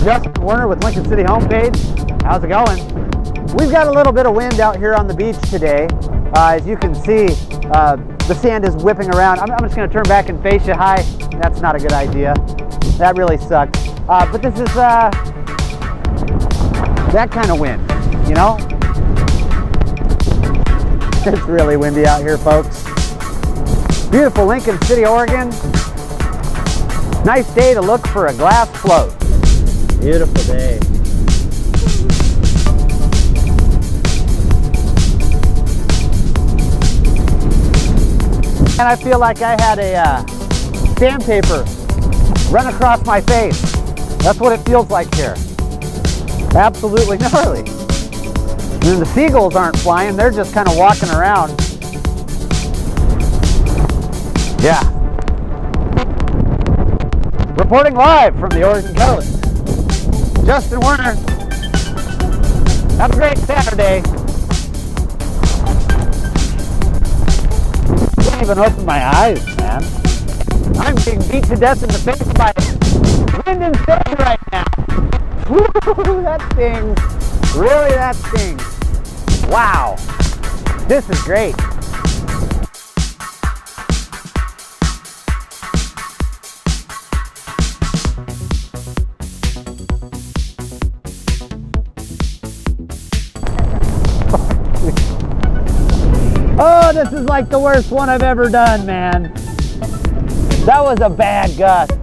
Justin Werner with Lincoln City Homepage. How's it going? We've got a little bit of wind out here on the beach today. As you can see, the sand is whipping around. I'm just going to turn back and face you. Hi. That's not a good idea. That really sucks. But this is that kind of wind, you know? It's really windy out here, folks. Beautiful Lincoln City, Oregon. Nice day to look for a glass float. Beautiful day. And I feel like I had a sandpaper run across my face. That's what it feels like here. Absolutely gnarly. And the seagulls aren't flying, they're just kind of walking around. Yeah. Reporting live from the Oregon coast. Justin Werner. Have a great Saturday. I can't even open my eyes, man. I'm being beat to death in the face by wind and sand right now. Woo, that stings. Really, that stings. Wow. This is great. Oh, this is like the worst one I've ever done, man. That was a bad gust.